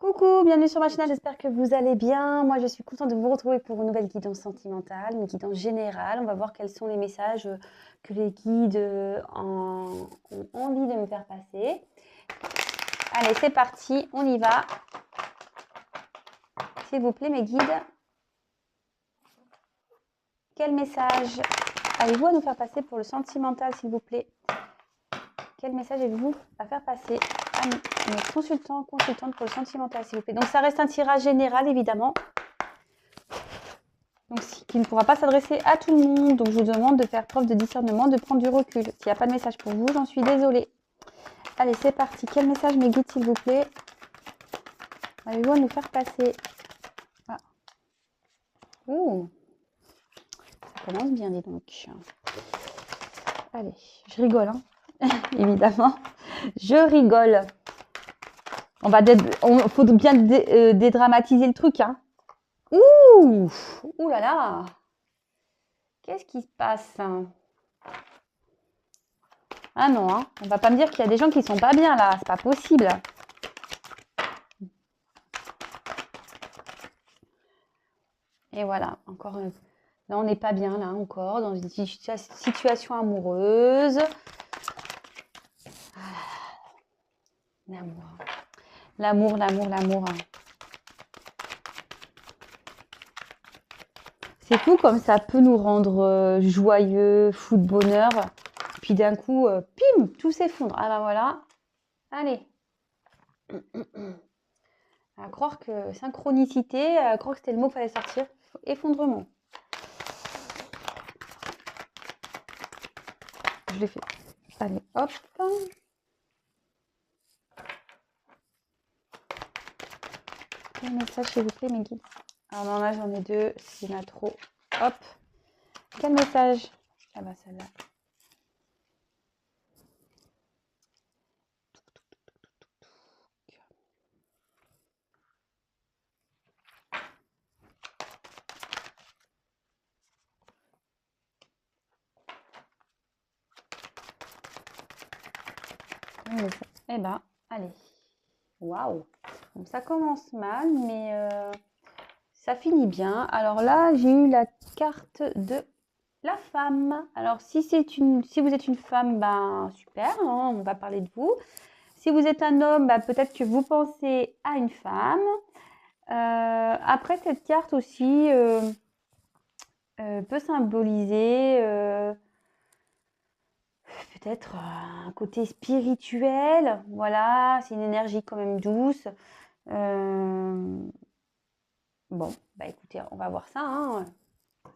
Coucou, bienvenue sur ma chaîne, j'espère que vous allez bien. Moi, je suis contente de vous retrouver pour une nouvelle guidance sentimentale, une guidance générale. On va voir quels sont les messages que les guides ont envie de me faire passer. Allez, c'est parti, on y va. S'il vous plaît, mes guides, quel message avez-vous à nous faire passer pour le sentimental, s'il vous plaît? Quel message avez-vous à faire passer à mes consultants, consultantes pour le sentimental, s'il vous plaît? Donc, ça reste un tirage général, évidemment. Donc, qui ne pourra pas s'adresser à tout le monde. Donc, je vous demande de faire preuve de discernement, de prendre du recul. S'il n'y a pas de message pour vous, j'en suis désolée. Allez, c'est parti. Quel message, mes guides, s'il vous plaît, avez-vous à nous faire passer? Ah. Ouh, ça commence bien, dis donc. Allez, je rigole, hein. Évidemment. Je rigole. Faut bien dédramatiser le truc, hein. Ouh, ouh là là. Qu'est-ce qui se passe? Ah non, hein. On va pas me dire qu'il y a des gens qui sont pas bien là, c'est pas possible. Et voilà, encore là on n'est pas bien là encore dans une situation amoureuse. L'amour, l'amour, l'amour, l'amour. C'est fou comme ça peut nous rendre joyeux, fou de bonheur. Puis d'un coup, pim, tout s'effondre. Ah ben voilà, allez. À croire que synchronicité, à croire que c'était le mot qu'il fallait sortir. Effondrement. Je l'ai fait. Allez, hop. Quel message, s'il vous plaît, mes guides? Alors non, là, j'en ai deux. S'il y en a trop. Hop. Quel message? Ah bah celle-là. Eh ben, allez. Waouh. Bon, ça commence mal, mais ça finit bien. Alors là, j'ai eu la carte de la femme. Alors si vous êtes une femme, ben super, hein, on va parler de vous. Si vous êtes un homme, ben, peut-être que vous pensez à une femme. Après, cette carte aussi peut symboliser peut-être un côté spirituel. Voilà, c'est une énergie quand même douce. Bon, bah écoutez, on va voir ça, hein.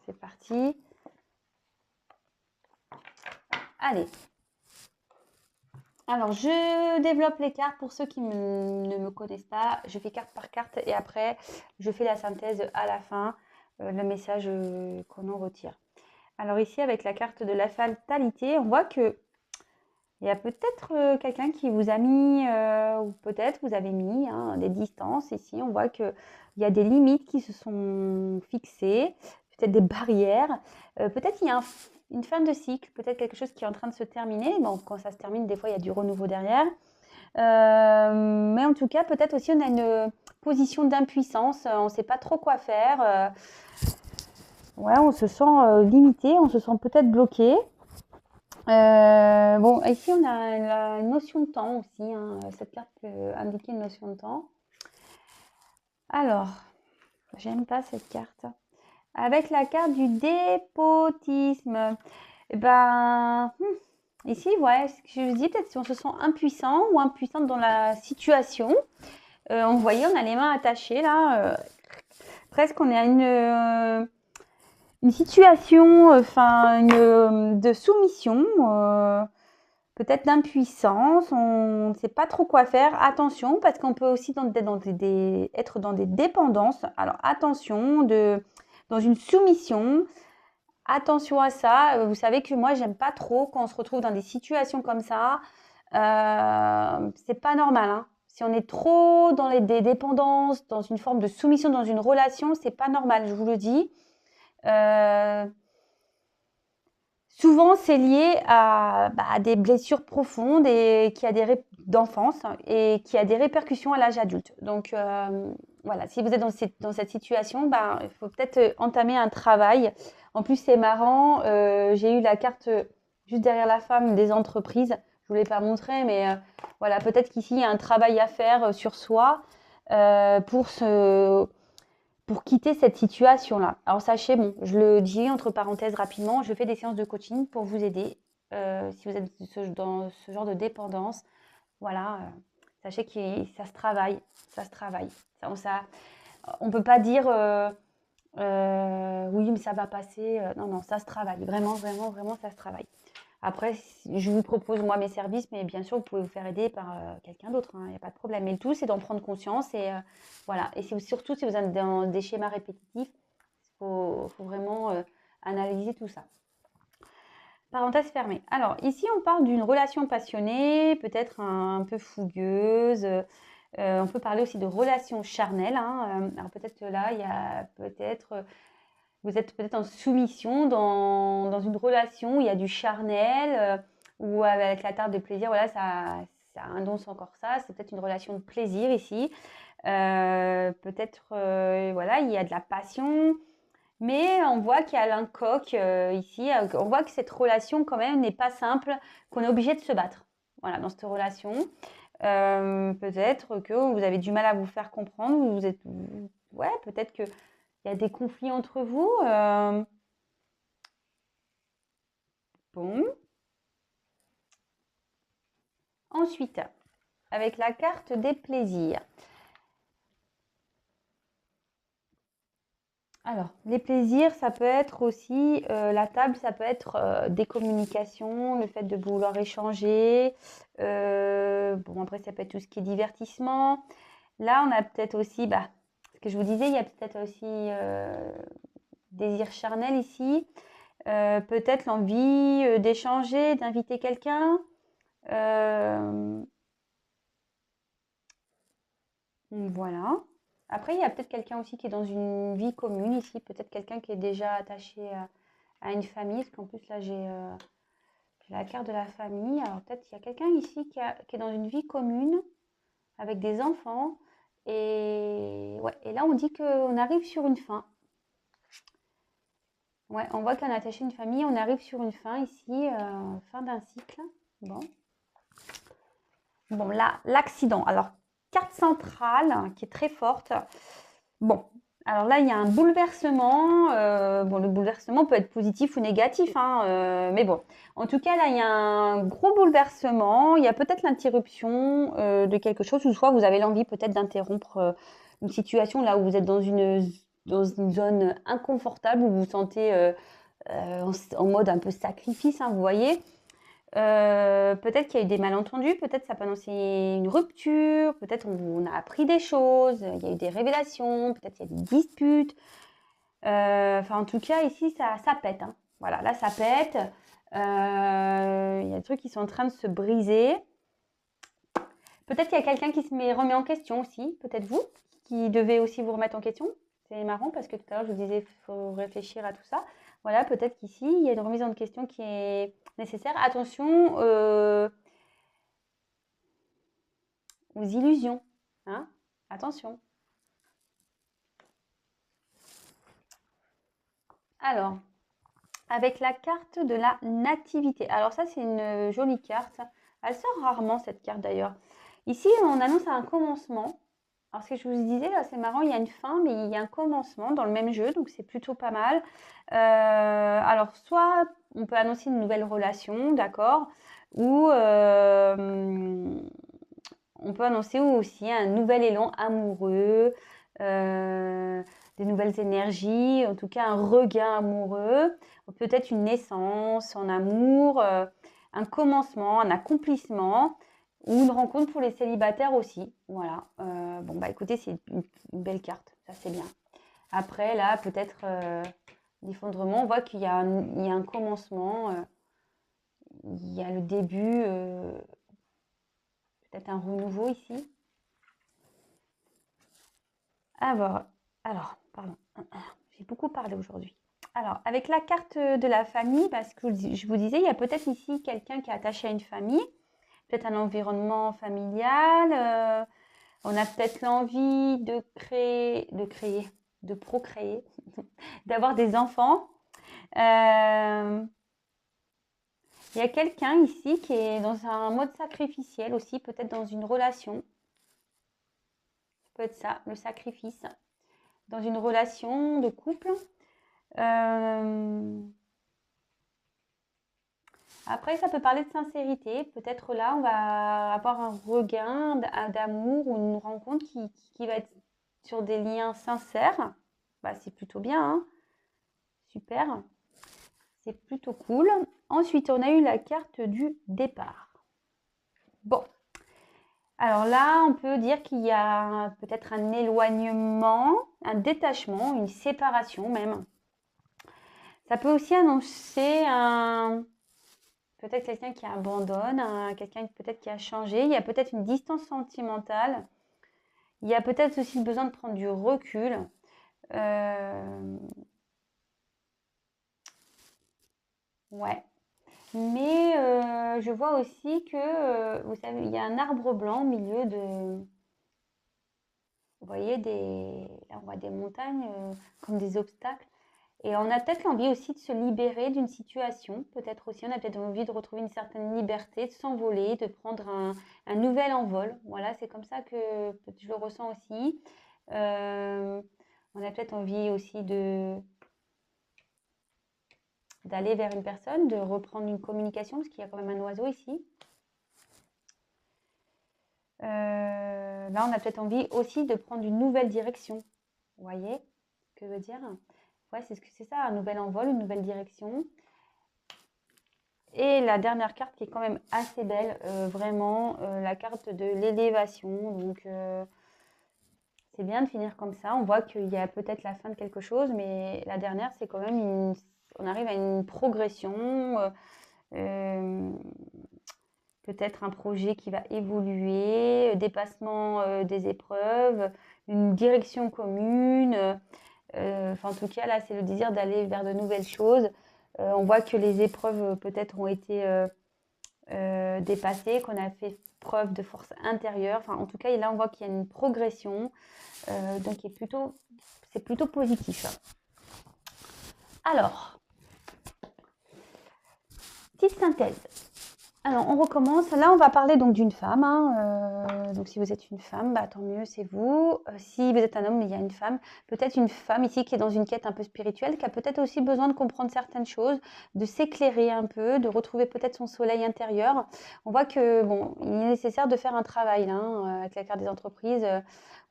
C'est parti. Allez. Alors, je développe les cartes pour ceux qui ne me connaissent pas. Je fais carte par carte et après, je fais la synthèse à la fin, le message qu'on en retire. Alors ici, avec la carte de la fatalité, on voit que il y a peut-être quelqu'un qui vous a mis, ou peut-être vous avez mis hein, des distances. Ici, on voit qu'il y a des limites qui se sont fixées, peut-être des barrières. Peut-être qu'il y a une fin de cycle, peut-être quelque chose qui est en train de se terminer. Bon, quand ça se termine, des fois, il y a du renouveau derrière. Mais en tout cas, peut-être aussi on a une position d'impuissance. On ne sait pas trop quoi faire. Ouais, on se sent limité, on se sent peut-être bloqué. Bon, ici on a la notion de temps aussi, hein. Cette carte peut indiquer une notion de temps. Alors, j'aime pas cette carte. Avec la carte du dépotisme, eh ben, ici, ouais, ce que je vous dis, peut-être si on se sent impuissant ou impuissante dans la situation. On voyait, on a les mains attachées là, presque on est à une situation, de soumission, peut-être d'impuissance, on ne sait pas trop quoi faire. Attention, parce qu'on peut aussi être dans des dépendances. Alors attention, dans une soumission, attention à ça. Vous savez que moi, j'aime pas trop quand on se retrouve dans des situations comme ça. C'est pas normal, hein. Si on est trop dans des dépendances, dans une forme de soumission, dans une relation, c'est pas normal, je vous le dis. Souvent, c'est lié à des blessures profondes et qui a d'enfance et qui a des répercussions à l'âge adulte. Donc, voilà, si vous êtes dans cette situation, il faut peut-être entamer un travail. En plus, c'est marrant, j'ai eu la carte juste derrière la femme des entreprises. Je ne vous l'ai pas montré, mais voilà, peut-être qu'ici, il y a un travail à faire sur soi pour quitter cette situation-là. Alors sachez, bon, je le dis entre parenthèses rapidement, je fais des séances de coaching pour vous aider si vous êtes dans ce genre de dépendance. Voilà, sachez que ça se travaille, ça se travaille. On ne peut pas dire oui, mais ça va passer. Non, non, ça se travaille. Vraiment, vraiment, vraiment, ça se travaille. Après, je vous propose moi mes services, mais bien sûr, vous pouvez vous faire aider par quelqu'un d'autre, hein, il n'y a pas de problème. Mais le tout, c'est d'en prendre conscience et voilà. Et surtout, si vous êtes dans des schémas répétitifs, faut vraiment analyser tout ça. Parenthèse fermée. Alors, ici, on parle d'une relation passionnée, peut-être un peu fougueuse. On peut parler aussi de relation charnelle, hein. Alors, peut-être là, il y a peut-être vous êtes peut-être en soumission dans une relation où il y a du charnel ou avec la tarte de plaisir. Voilà, ça annonce encore ça. C'est peut-être une relation de plaisir ici. Peut-être, voilà, il y a de la passion. Mais on voit qu'il y a l'incoque ici. On voit que cette relation, quand même, n'est pas simple, qu'on est obligé de se battre. Voilà, dans cette relation. Peut-être que vous avez du mal à vous faire comprendre. Vous êtes, ouais, peut-être que il y a des conflits entre vous. Bon. Ensuite, avec la carte des plaisirs. Alors, les plaisirs, ça peut être aussi la table, ça peut être des communications, le fait de vouloir échanger. Bon, après, ça peut être tout ce qui est divertissement. Là, on a peut-être aussi, ce que je vous disais, il y a peut-être aussi désir charnel ici. Peut-être l'envie d'échanger, d'inviter quelqu'un. Voilà. Après, il y a peut-être quelqu'un aussi qui est dans une vie commune ici, peut-être quelqu'un qui est déjà attaché à une famille, parce qu'en plus là j'ai la carte de la famille. Alors peut-être il y a quelqu'un ici qui est dans une vie commune avec des enfants. Et, ouais, et là on dit qu'on arrive sur une fin. Ouais, on voit qu'on a attaché une famille, on arrive sur une fin ici, fin d'un cycle. Bon. Bon, là, l'accident. Alors, carte centrale qui est très forte. Bon, alors là, il y a un bouleversement. Bon, le bouleversement peut être positif ou négatif, hein, mais bon. En tout cas, là, il y a un gros bouleversement. Il y a peut-être l'interruption de quelque chose, ou soit vous avez l'envie peut-être d'interrompre une situation là où vous êtes dans une zone inconfortable, où vous vous sentez en mode un peu sacrifice, hein, vous voyez. Peut-être qu'il y a eu des malentendus, peut-être ça peut annoncer une rupture, peut-être on a appris des choses, il y a eu des révélations, peut-être il y a des disputes. Enfin, en tout cas, ici, ça pète, hein. Voilà, là, ça pète. Il y a des trucs qui sont en train de se briser. Peut-être qu'il y a quelqu'un qui remet en question aussi, peut-être vous, qui devez aussi vous remettre en question. C'est marrant parce que tout à l'heure, je vous disais qu'il faut réfléchir à tout ça. Voilà, peut-être qu'ici, il y a une remise en question qui est nécessaire. Attention aux illusions, hein. Attention. Alors, avec la carte de la nativité. Alors ça, c'est une jolie carte. Elle sort rarement, cette carte d'ailleurs. Ici, on annonce un commencement. Alors, ce que je vous disais, là, c'est marrant, il y a une fin, mais il y a un commencement dans le même jeu, donc c'est plutôt pas mal. Alors, soit on peut annoncer une nouvelle relation, d'accord, ou on peut annoncer aussi un nouvel élan amoureux, des nouvelles énergies, en tout cas un regain amoureux, peut-être une naissance en amour, un commencement, un accomplissement ou une rencontre pour les célibataires aussi. Voilà. Bon, bah écoutez, c'est une belle carte, ça c'est bien. Après, là, peut-être l'effondrement, on voit qu'il y a un commencement, il y a le début, peut-être un renouveau ici. Alors, pardon, j'ai beaucoup parlé aujourd'hui. Alors, avec la carte de la famille, parce que je vous disais, il y a peut-être ici quelqu'un qui est attaché à une famille, peut-être un environnement familial. On a peut-être l'envie de procréer, d'avoir des enfants. Euh, il y a quelqu'un ici qui est dans un mode sacrificiel aussi, peut-être dans une relation. Ça peut être ça, le sacrifice. Dans une relation de couple. Après, ça peut parler de sincérité. Peut-être là, on va avoir un regain d'amour ou une rencontre qui va être sur des liens sincères. Bah, c'est plutôt bien, hein. Super. C'est plutôt cool. Ensuite, on a eu la carte du départ. Bon. Alors là, on peut dire qu'il y a peut-être un éloignement, un détachement, une séparation même. Ça peut aussi annoncer peut-être quelqu'un qui abandonne, quelqu'un peut-être qui a changé. Il y a peut-être une distance sentimentale. Il y a peut-être aussi besoin de prendre du recul. Ouais. Mais je vois aussi que, vous savez, il y a un arbre blanc au milieu de, vous voyez, là, on voit des montagnes comme des obstacles. Et on a peut-être l'envie aussi de se libérer d'une situation. Peut-être aussi, on a peut-être envie de retrouver une certaine liberté, de s'envoler, de prendre un nouvel envol. Voilà, c'est comme ça que je le ressens aussi. On a peut-être envie aussi d'aller vers une personne, de reprendre une communication, parce qu'il y a quand même un oiseau ici. Là, on a peut-être envie aussi de prendre une nouvelle direction. Vous voyez ce que je veux dire? Ouais, c'est ça, un nouvel envol, une nouvelle direction. Et la dernière carte qui est quand même assez belle, vraiment, la carte de l'élévation. Donc, c'est bien de finir comme ça. On voit qu'il y a peut-être la fin de quelque chose, mais la dernière, c'est quand même on arrive à une progression. Peut-être un projet qui va évoluer, dépassement des épreuves, une direction commune. En tout cas, là, c'est le désir d'aller vers de nouvelles choses. On voit que les épreuves peut-être ont été dépassées, qu'on a fait preuve de force intérieure. En tout cas, là, on voit qu'il y a une progression. Donc, c'est plutôt positif. Alors, petite synthèse. Alors, on recommence. Là, on va parler donc d'une femme. Donc, si vous êtes une femme, bah, tant mieux, c'est vous. Si vous êtes un homme, il y a une femme. Peut-être une femme ici qui est dans une quête un peu spirituelle, qui a peut-être aussi besoin de comprendre certaines choses, de s'éclairer un peu, de retrouver peut-être son soleil intérieur. On voit que, bon, il est nécessaire de faire un travail là, avec la carte des entreprises,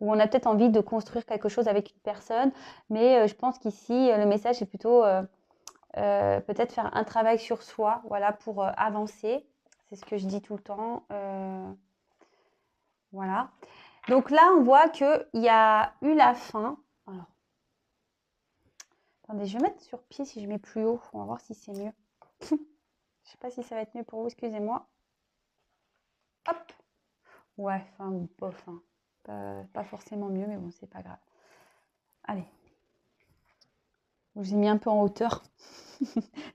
où on a peut-être envie de construire quelque chose avec une personne. Mais je pense qu'ici, le message est plutôt peut-être faire un travail sur soi, voilà, pour avancer. C'est ce que je dis tout le temps. Voilà. Donc là, on voit qu'il y a eu la fin. Alors, attendez, je vais mettre sur pied si je mets plus haut. On va voir si c'est mieux. Je ne sais pas si ça va être mieux pour vous, excusez-moi. Hop. Ouais, enfin, bof. Pas forcément mieux, mais bon, c'est pas grave. Allez. Je vous ai mis un peu en hauteur.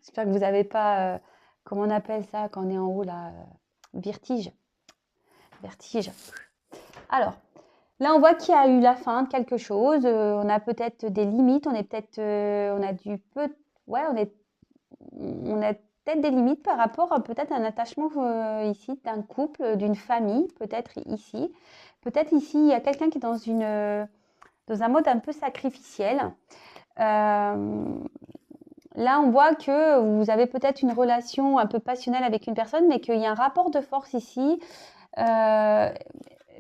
J'espère que vous n'avez pas, comment on appelle ça quand on est en haut, là, vertige. Vertige. Alors, là, on voit qu'il y a eu la fin de quelque chose. On a peut-être des limites. On a peut-être des limites par rapport à peut-être un attachement ici d'un couple, d'une famille, peut-être ici. Peut-être ici, il y a quelqu'un qui est dans un mode un peu sacrificiel. Là, on voit que vous avez peut-être une relation un peu passionnelle avec une personne, mais qu'il y a un rapport de force ici.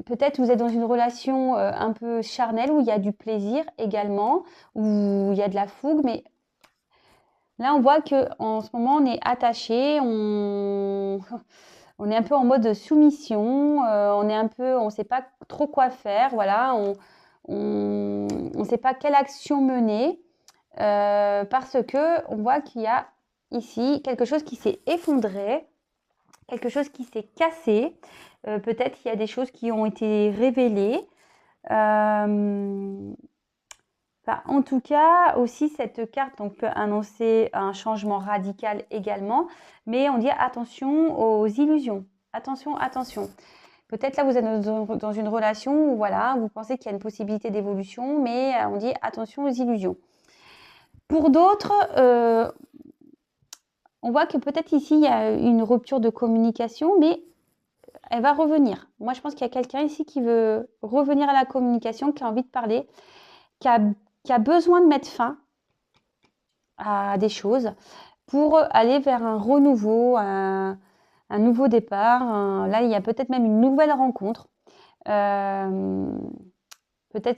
Peut-être vous êtes dans une relation un peu charnelle où il y a du plaisir également, où il y a de la fougue, mais là on voit que en ce moment on est attaché, on est un peu en mode soumission, on ne sait pas trop quoi faire, voilà, on ne sait pas quelle action mener parce que on voit qu'il y a ici quelque chose qui s'est effondré, quelque chose qui s'est cassé. Peut-être qu'il y a des choses qui ont été révélées. Enfin, en tout cas, aussi, cette carte donc, peut annoncer un changement radical également, mais on dit attention aux illusions. Attention, attention. Peut-être là, vous êtes dans une relation où voilà, vous pensez qu'il y a une possibilité d'évolution, mais on dit attention aux illusions. Pour d'autres, on voit que peut-être ici, il y a une rupture de communication, mais elle va revenir. Moi, je pense qu'il y a quelqu'un ici qui veut revenir à la communication, qui a envie de parler, qui a besoin de mettre fin à des choses pour aller vers un renouveau, un nouveau départ. Là, il y a peut-être même une nouvelle rencontre. Peut-être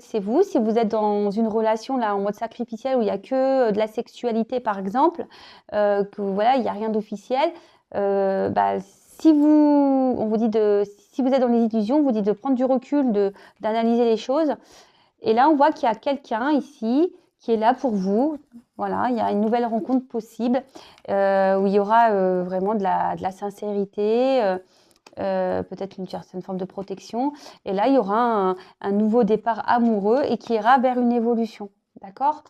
c'est vous, si vous êtes dans une relation là en mode sacrificiel où il n'y a que de la sexualité par exemple, que voilà, il n'y a rien d'officiel, si on vous dit si vous êtes dans les illusions, on vous dit de prendre du recul, d'analyser les choses. Et là, on voit qu'il y a quelqu'un ici qui est là pour vous. Voilà, il y a une nouvelle rencontre possible où il y aura vraiment de la sincérité, peut-être une certaine forme de protection. Et là, il y aura un nouveau départ amoureux et qui ira vers une évolution. D'accord ?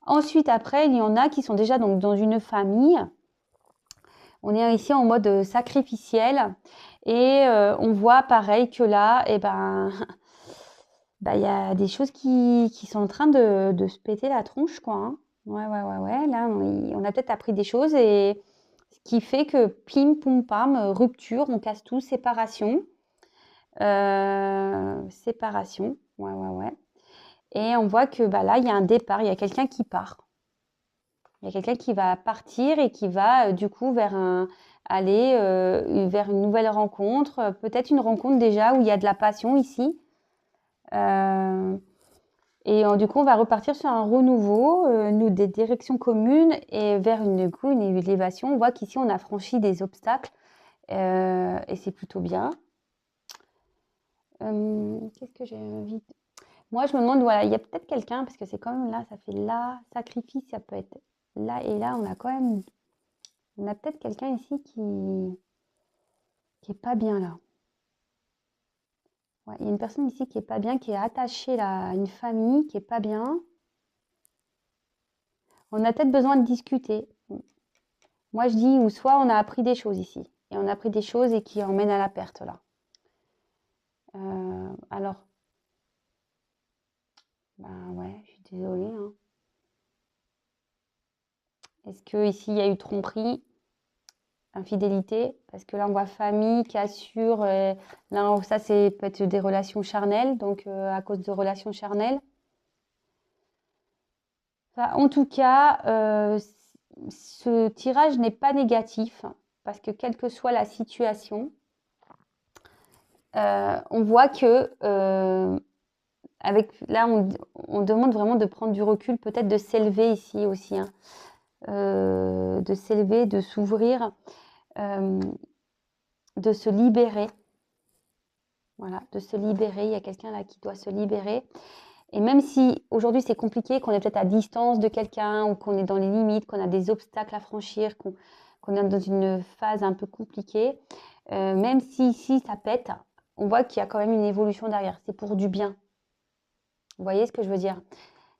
Ensuite, après, il y en a qui sont déjà donc, dans une famille. On est ici en mode sacrificiel. Et on voit pareil que là, il y a des choses qui sont en train de se péter la tronche, quoi. Hein. Ouais. Là, on a peut-être appris des choses et ce qui fait que pim, poum, pam, rupture, on casse tout, séparation. Séparation, ouais. Et on voit que là, il y a un départ, il y a quelqu'un qui part. Il y a quelqu'un qui va partir et qui va du coup aller vers une nouvelle rencontre, peut-être une rencontre déjà où il y a de la passion ici. Et du coup, on va repartir sur un renouveau, des directions communes et vers une élévation. On voit qu'ici, on a franchi des obstacles et c'est plutôt bien. Qu'est-ce que j'ai envie de... Moi, je me demande, voilà, il y a peut-être quelqu'un, parce que c'est quand même là, ça fait là, sacrifice, ça peut être là et là, on a peut-être quelqu'un ici qui est pas bien là. Ouais, il y a une personne ici qui est pas bien, qui est attachée là, à une famille, qui est pas bien. On a peut-être besoin de discuter. Moi, je dis, ou soit on a appris des choses ici, et on a appris des choses et qui emmènent à la perte là. Alors, ouais, je suis désolée. Hein. Est-ce que ici il y a eu tromperie, infidélité? Parce que là on voit famille qui assure. Là, ça c'est peut-être des relations charnelles, donc à cause de relations charnelles. Enfin, en tout cas, ce tirage n'est pas négatif parce que quelle que soit la situation, on voit que là on demande vraiment de prendre du recul, peut-être de s'élever ici aussi. Hein. De s'élever, de s'ouvrir, de se libérer. Voilà, de se libérer. Il y a quelqu'un là qui doit se libérer. Et même si aujourd'hui c'est compliqué, qu'on est peut-être à distance de quelqu'un ou qu'on est dans les limites, qu'on a des obstacles à franchir, qu'on est dans une phase un peu compliquée, même si ici ça pète, on voit qu'il y a quand même une évolution derrière. C'est pour du bien. Vous voyez ce que je veux dire?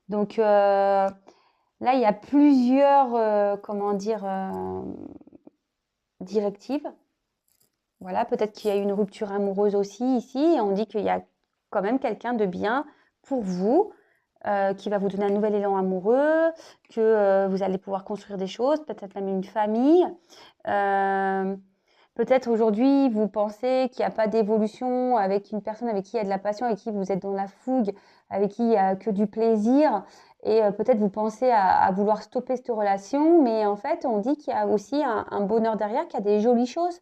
Donc là, il y a plusieurs, directives. Voilà, peut-être qu'il y a eu une rupture amoureuse aussi ici. Et on dit qu'il y a quand même quelqu'un de bien pour vous, qui va vous donner un nouvel élan amoureux, que vous allez pouvoir construire des choses, peut-être même une famille. Peut-être aujourd'hui, vous pensez qu'il n'y a pas d'évolution avec une personne avec qui il y a de la passion, avec qui vous êtes dans la fougue, avec qui il n'y a que du plaisir. Et peut-être vous pensez à vouloir stopper cette relation, mais en fait, on dit qu'il y a aussi un bonheur derrière, qu'il y a des jolies choses.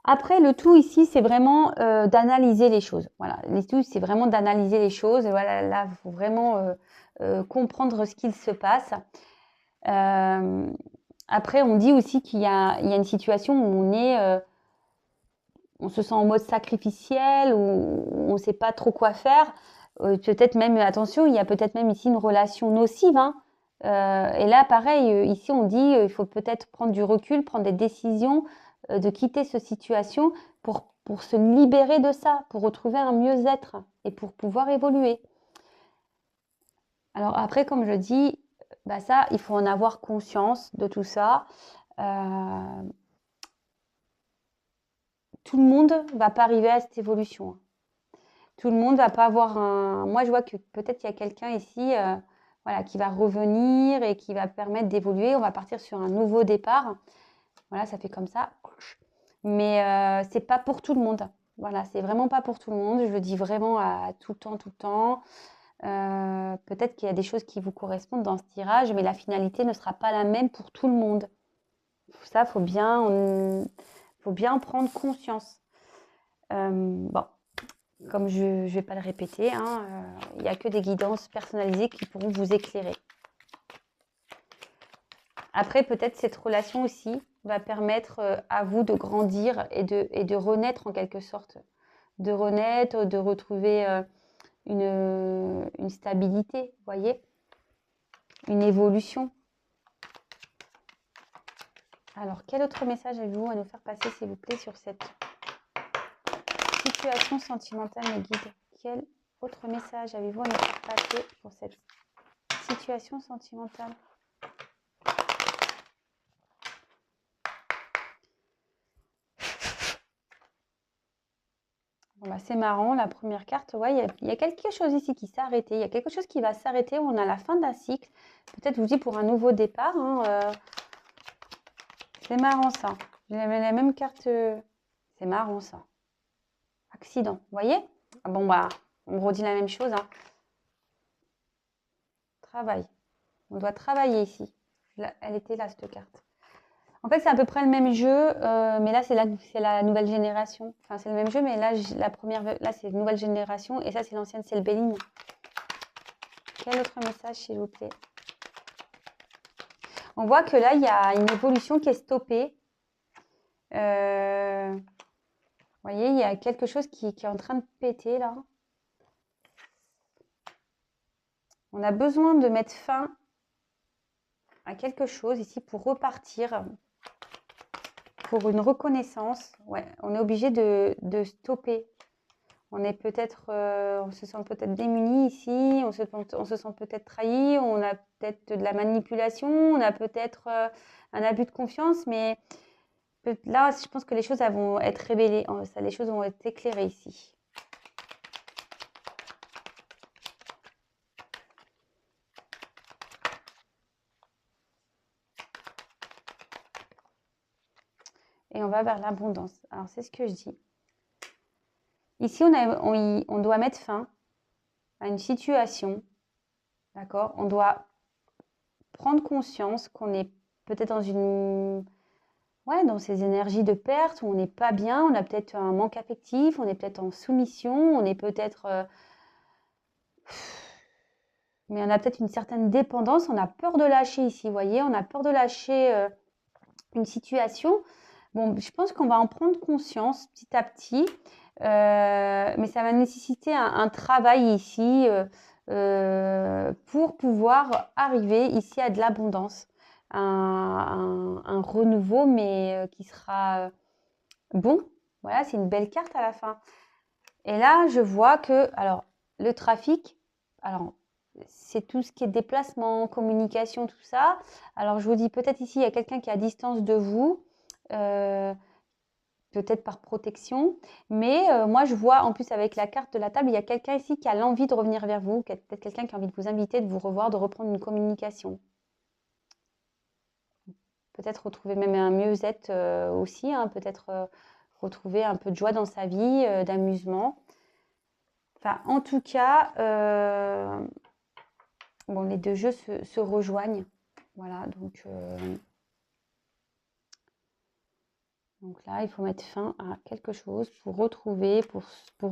Après, le tout ici, c'est vraiment d'analyser les choses. Voilà, le tout, c'est vraiment d'analyser les choses. Et voilà, là, il faut vraiment comprendre ce qu'il se passe. Après, on dit aussi qu'il y a une situation où on se sent en mode sacrificiel, où on ne sait pas trop quoi faire. Peut-être même, attention, il y a peut-être même ici une relation nocive. Hein. Et là, pareil, ici, on dit il faut peut-être prendre du recul, prendre des décisions, de quitter cette situation pour se libérer de ça, pour retrouver un mieux-être et pour pouvoir évoluer. Alors après, comme je dis, bah ça, il faut en avoir conscience de tout ça. Tout le monde va pas arriver à cette évolution, hein. Tout le monde va pas avoir un... Moi, je vois que peut-être il y a quelqu'un ici voilà, qui va revenir et qui va permettre d'évoluer. On va partir sur un nouveau départ. Voilà, ça fait comme ça. Mais c'est pas pour tout le monde. Voilà, c'est vraiment pas pour tout le monde. Je le dis vraiment à tout le temps, tout le temps. Peut-être qu'il y a des choses qui vous correspondent dans ce tirage, mais la finalité ne sera pas la même pour tout le monde. Ça, faut bien en prendre conscience. Bon, comme je ne vais pas le répéter, hein, il n'y a que des guidances personnalisées qui pourront vous éclairer. Après, peut-être cette relation aussi va permettre à vous de grandir et de renaître en quelque sorte. De renaître, de retrouver une stabilité, vous voyez, une évolution. Alors, quel autre message avez-vous à nous faire passer, s'il vous plaît, sur cette situation sentimentale, mes guides? Quel autre message avez-vous à nous faire passer pour cette situation sentimentale? Bon, bah, c'est marrant, la première carte, ouais, il y a quelque chose ici qui s'est arrêté. Il y a quelque chose qui va s'arrêter. On a la fin d'un cycle. Peut-être vous dites pour un nouveau départ, hein, c'est marrant ça. J'avais la même carte. C'est marrant ça. Accident, vous voyez? Ah bon, bah, on me redit la même chose, hein. Travail. On doit travailler ici. Là, elle était là, cette carte. En fait, c'est à peu près le même jeu, mais là, c'est la nouvelle génération. Enfin, c'est le même jeu, mais là, la première, là, c'est la nouvelle génération, et ça, c'est l'ancienne, c'est le Béline. Quel autre message, s'il vous plaît? On voit que là, il y a une évolution qui est stoppée. Vous voyez, il y a quelque chose qui est en train de péter, là. On a besoin de mettre fin à quelque chose ici pour repartir, pour une reconnaissance. Ouais, on est obligé de stopper. On est peut-être, on se sent peut-être démuni ici, on se sent peut-être trahi, on a peut-être de la manipulation, on a peut-être un abus de confiance, mais là, je pense que les choses vont être révélées, les choses vont être éclairées ici. Et on va vers l'abondance. Alors, c'est ce que je dis. Ici, on doit mettre fin à une situation, d'accord? On doit prendre conscience qu'on est peut-être dans ces énergies de perte où on n'est pas bien, on a peut-être un manque affectif, on est peut-être en soumission, on est peut-être... mais on a peut-être une certaine dépendance, on a peur de lâcher ici, vous voyez, on a peur de lâcher une situation. Bon, je pense qu'on va en prendre conscience petit à petit, mais ça va nécessiter un travail ici pour pouvoir arriver ici à de l'abondance, un renouveau, mais qui sera bon. Voilà, c'est une belle carte à la fin. Et là, je vois que, alors, le trafic, alors, c'est tout ce qui est déplacement, communication, tout ça. Alors, je vous dis, peut-être ici, il y a quelqu'un qui est à distance de vous, peut-être par protection. Mais moi, je vois, en plus, avec la carte de la table, il y a quelqu'un ici qui a l'envie de revenir vers vous, peut-être quelqu'un qui a envie de vous inviter, de vous revoir, de reprendre une communication. Peut-être retrouver même un mieux-être aussi, hein, peut-être retrouver un peu de joie dans sa vie, d'amusement. Enfin, en tout cas, bon, les deux jeux se rejoignent. Voilà, donc là, il faut mettre fin à quelque chose pour retrouver, pour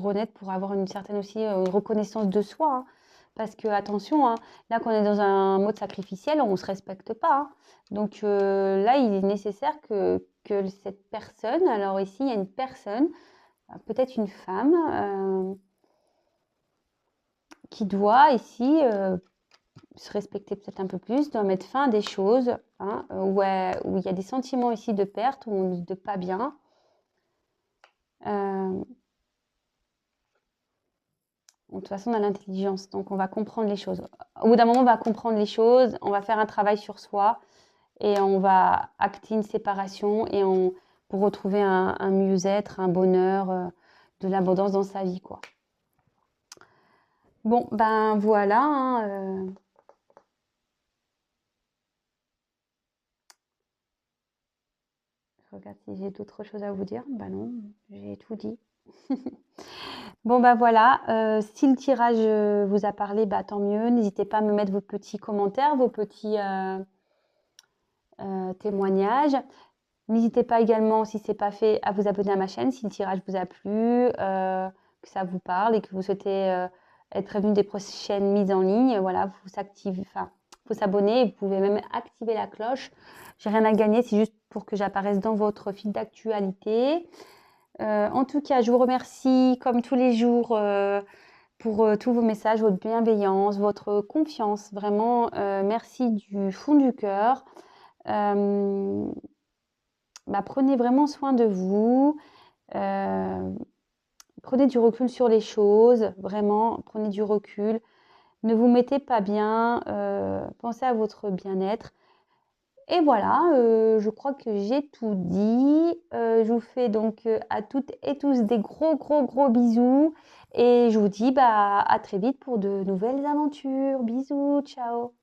renaître, pour avoir une certaine aussi une reconnaissance de soi, hein. Parce que, attention, hein, là qu'on est dans un mode sacrificiel, on ne se respecte pas, hein. Donc là, il est nécessaire que cette personne, alors ici, il y a une personne, peut-être une femme, qui doit ici se respecter peut-être un peu plus, doit mettre fin à des choses, hein, où il y a des sentiments ici de perte, ou de pas bien. De toute façon, on a l'intelligence, donc on va comprendre les choses. Au bout d'un moment, on va comprendre les choses, on va faire un travail sur soi et on va acter une séparation pour retrouver un mieux-être, un bonheur, de l'abondance dans sa vie, quoi. Bon, ben voilà, hein, je regarde si j'ai d'autres choses à vous dire. Ben non, j'ai tout dit. Bon, bah voilà, si le tirage vous a parlé, bah tant mieux. N'hésitez pas à me mettre vos petits commentaires, vos petits témoignages. N'hésitez pas également, si ce n'est pas fait, à vous abonner à ma chaîne si le tirage vous a plu, que ça vous parle et que vous souhaitez être prévenu des prochaines mises en ligne. Voilà, faut s'abonner et vous pouvez même activer la cloche. J'ai rien à gagner, c'est juste pour que j'apparaisse dans votre fil d'actualité. En tout cas, je vous remercie comme tous les jours pour tous vos messages, votre bienveillance, votre confiance. Vraiment, merci du fond du cœur. Prenez vraiment soin de vous. Prenez du recul sur les choses. Vraiment, prenez du recul. Ne vous mettez pas bien. Pensez à votre bien-être. Et voilà, je crois que j'ai tout dit. Je vous fais donc à toutes et tous des gros, gros, gros bisous. Et je vous dis à très vite pour de nouvelles aventures. Bisous, ciao.